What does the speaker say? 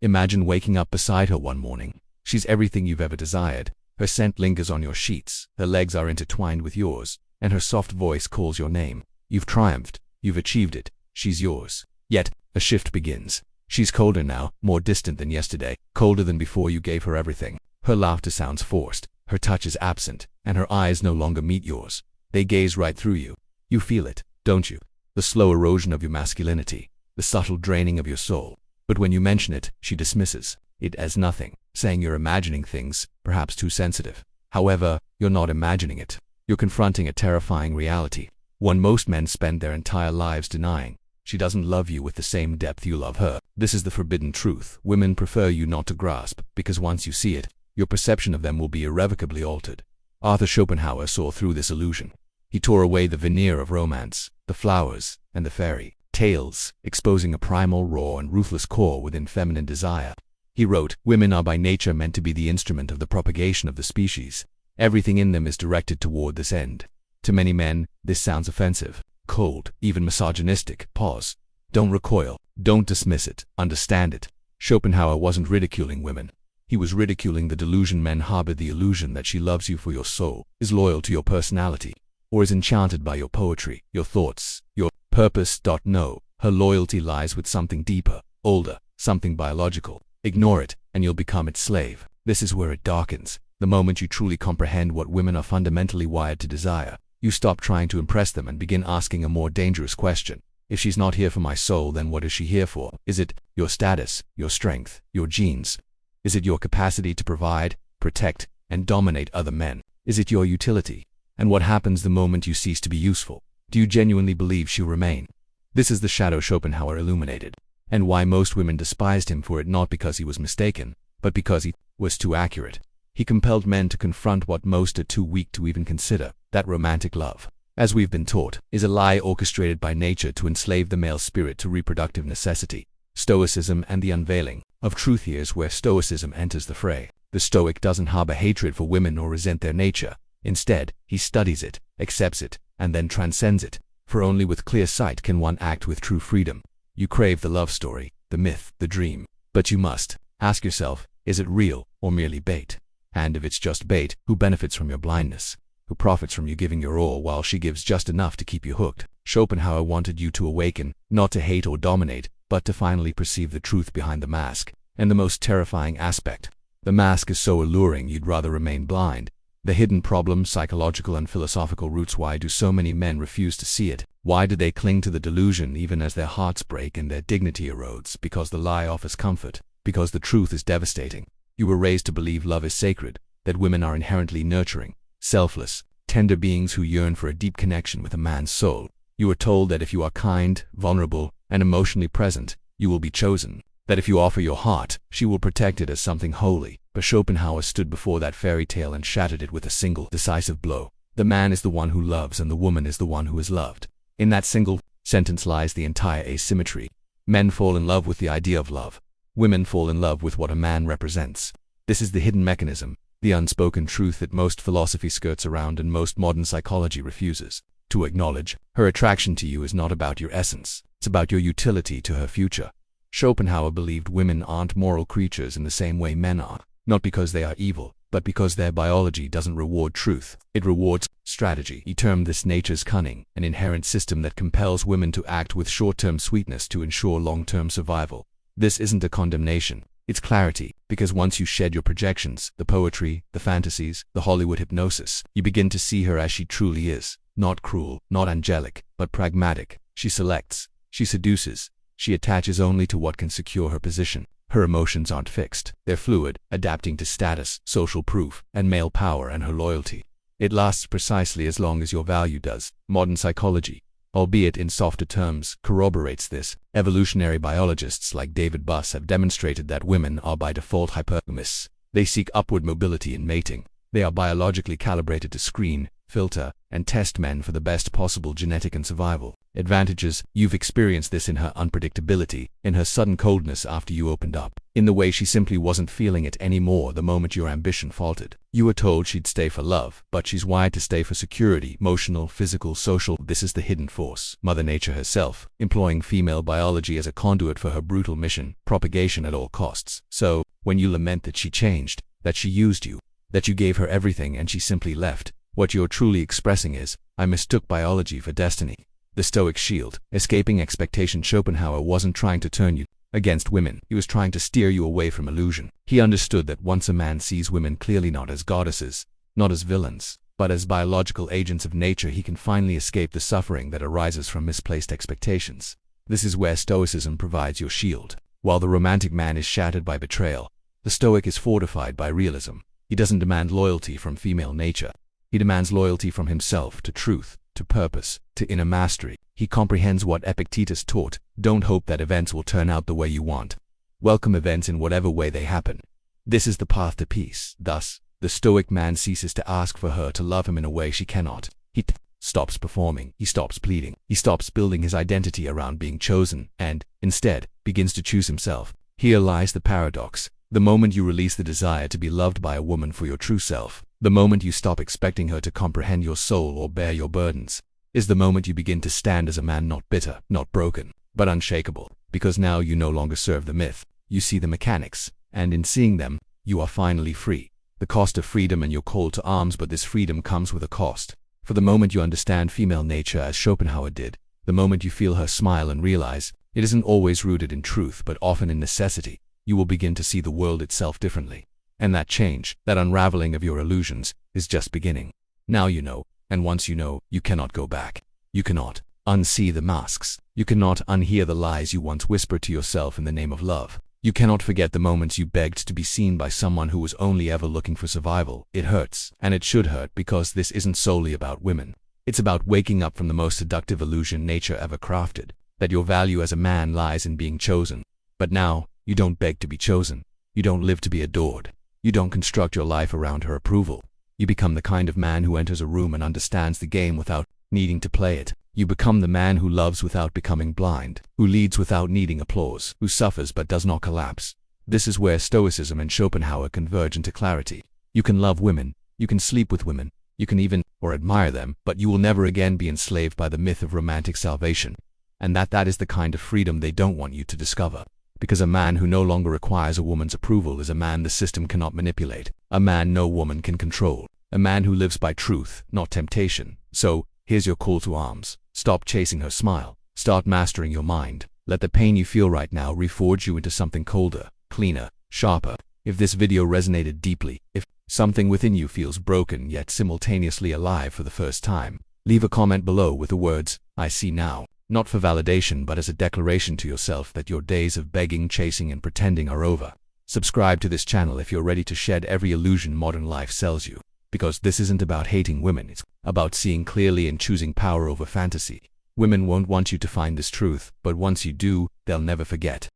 Imagine waking up beside her one morning. She's everything you've ever desired. Her scent lingers on your sheets, her legs are intertwined with yours, and her soft voice calls your name. You've triumphed, you've achieved it, she's yours. Yet, a shift begins. She's colder now, more distant than yesterday, colder than before you gave her everything. Her laughter sounds forced, her touch is absent, and her eyes no longer meet yours. They gaze right through you. You feel it, don't you? The slow erosion of your masculinity, the subtle draining of your soul. But when you mention it, she dismisses it as nothing, saying you're imagining things, perhaps too sensitive. However, you're not imagining it. You're confronting a terrifying reality, one most men spend their entire lives denying. She doesn't love you with the same depth you love her. This is the forbidden truth women prefer you not to grasp, because once you see it, your perception of them will be irrevocably altered. Arthur Schopenhauer saw through this illusion. He tore away the veneer of romance, the flowers, and the fairy tales, exposing a primal, raw, and ruthless core within feminine desire. He wrote, "Women are by nature meant to be the instrument of the propagation of the species. Everything in them is directed toward this end." To many men, this sounds offensive, cold, even misogynistic. Pause. Don't recoil. Don't dismiss it. Understand it. Schopenhauer wasn't ridiculing women. He was ridiculing the delusion men harbor, the illusion that she loves you for your soul, is loyal to your personality, or is enchanted by your poetry, your thoughts, your purpose. No, her loyalty lies with something deeper, older, something biological. Ignore it, and you'll become its slave. This is where it darkens. The moment you truly comprehend what women are fundamentally wired to desire, you stop trying to impress them and begin asking a more dangerous question. If she's not here for my soul, then what is she here for? Is it your status, your strength, your genes? Is it your capacity to provide, protect, and dominate other men? Is it your utility? And what happens the moment you cease to be useful? Do you genuinely believe she'll remain? This is the shadow Schopenhauer illuminated, and why most women despised him for it, not because he was mistaken, but because he was too accurate. He compelled men to confront what most are too weak to even consider, that romantic love, as we've been taught, is a lie orchestrated by nature to enslave the male spirit to reproductive necessity. Stoicism and the unveiling of truth. Here's where Stoicism enters the fray. The Stoic doesn't harbor hatred for women or resent their nature. Instead, he studies it, accepts it, and then transcends it. For only with clear sight can one act with true freedom. You crave the love story, the myth, the dream. But you must ask yourself, is it real or merely bait? And if it's just bait, who benefits from your blindness? Who profits from you giving your all while she gives just enough to keep you hooked? Schopenhauer wanted you to awaken, not to hate or dominate, but to finally perceive the truth behind the mask. And the most terrifying aspect, the mask is so alluring you'd rather remain blind. The hidden problem, psychological and philosophical roots. Why do so many men refuse to see it? Why do they cling to the delusion even as their hearts break and their dignity erodes? Because the lie offers comfort. Because the truth is devastating. You were raised to believe love is sacred, that women are inherently nurturing, selfless, tender beings who yearn for a deep connection with a man's soul. You are told that if you are kind, vulnerable, and emotionally present, you will be chosen. That if you offer your heart, she will protect it as something holy. But Schopenhauer stood before that fairy tale and shattered it with a single, decisive blow. The man is the one who loves and the woman is the one who is loved. In that single sentence lies the entire asymmetry. Men fall in love with the idea of love. Women fall in love with what a man represents. This is the hidden mechanism, the unspoken truth that most philosophy skirts around and most modern psychology refuses to acknowledge. Her attraction to you is not about your essence. It's about your utility to her future. Schopenhauer believed women aren't moral creatures in the same way men are, not because they are evil, but because their biology doesn't reward truth. It rewards strategy. He termed this nature's cunning, an inherent system that compels women to act with short-term sweetness to ensure long-term survival. This isn't a condemnation, it's clarity, because once you shed your projections, the poetry, the fantasies, the Hollywood hypnosis, you begin to see her as she truly is, not cruel, not angelic, but pragmatic. She selects, she seduces, she attaches only to what can secure her position. Her emotions aren't fixed, they're fluid, adapting to status, social proof, and male power. And her loyalty, it lasts precisely as long as your value does. Modern psychology, albeit in softer terms, corroborates this. Evolutionary biologists like David Buss have demonstrated that women are by default hypergamous. They seek upward mobility in mating. They are biologically calibrated to screen, filter, and test men for the best possible genetic and survival advantages. You've experienced this in her unpredictability, in her sudden coldness after you opened up, in the way she simply wasn't feeling it anymore the moment your ambition faltered. You were told she'd stay for love, but she's wired to stay for security, emotional, physical, social. This is the hidden force, Mother Nature herself, employing female biology as a conduit for her brutal mission, propagation at all costs. So, when you lament that she changed, that she used you, that you gave her everything and she simply left, what you're truly expressing is, I mistook biology for destiny. The Stoic shield, escaping expectation. Schopenhauer wasn't trying to turn you against women, he was trying to steer you away from illusion. He understood that once a man sees women clearly not as goddesses, not as villains, but as biological agents of nature, he can finally escape the suffering that arises from misplaced expectations. This is where Stoicism provides your shield. While the romantic man is shattered by betrayal, the Stoic is fortified by realism. He doesn't demand loyalty from female nature. He demands loyalty from himself to truth, to purpose, to inner mastery. He comprehends what Epictetus taught: don't hope that events will turn out the way you want. Welcome events in whatever way they happen. This is the path to peace. Thus, the Stoic man ceases to ask for her to love him in a way she cannot. He stops performing, he stops pleading, he stops building his identity around being chosen, and, instead, begins to choose himself. Here lies the paradox. The moment you release the desire to be loved by a woman for your true self, the moment you stop expecting her to comprehend your soul or bear your burdens, is the moment you begin to stand as a man not bitter, not broken, but unshakable. Because now you no longer serve the myth, you see the mechanics, and in seeing them, you are finally free. The cost of freedom and your call to arms, but this freedom comes with a cost. For the moment you understand female nature as Schopenhauer did, the moment you feel her smile and realize it isn't always rooted in truth but often in necessity, you will begin to see the world itself differently. And that change, that unraveling of your illusions, is just beginning. Now you know, and once you know, you cannot go back. You cannot unsee the masks. You cannot unhear the lies you once whispered to yourself in the name of love. You cannot forget the moments you begged to be seen by someone who was only ever looking for survival. It hurts, and it should hurt, because this isn't solely about women. It's about waking up from the most seductive illusion nature ever crafted, that your value as a man lies in being chosen. But now, you don't beg to be chosen. You don't live to be adored. You don't construct your life around her approval. You become the kind of man who enters a room and understands the game without needing to play it. You become the man who loves without becoming blind, who leads without needing applause, who suffers but does not collapse. This is where Stoicism and Schopenhauer converge into clarity. You can love women, you can sleep with women, you can even, or admire them, but you will never again be enslaved by the myth of romantic salvation. And that is the kind of freedom they don't want you to discover. Because a man who no longer requires a woman's approval is a man the system cannot manipulate, a man no woman can control, a man who lives by truth, not temptation. So, here's your call to arms. Stop chasing her smile. Start mastering your mind. Let the pain you feel right now reforge you into something colder, cleaner, sharper. If this video resonated deeply, if something within you feels broken yet simultaneously alive for the first time, leave a comment below with the words, "I see now." Not for validation but as a declaration to yourself that your days of begging, chasing, and pretending are over. Subscribe to this channel if you're ready to shed every illusion modern life sells you. Because this isn't about hating women, it's about seeing clearly and choosing power over fantasy. Women won't want you to find this truth, but once you do, they'll never forget.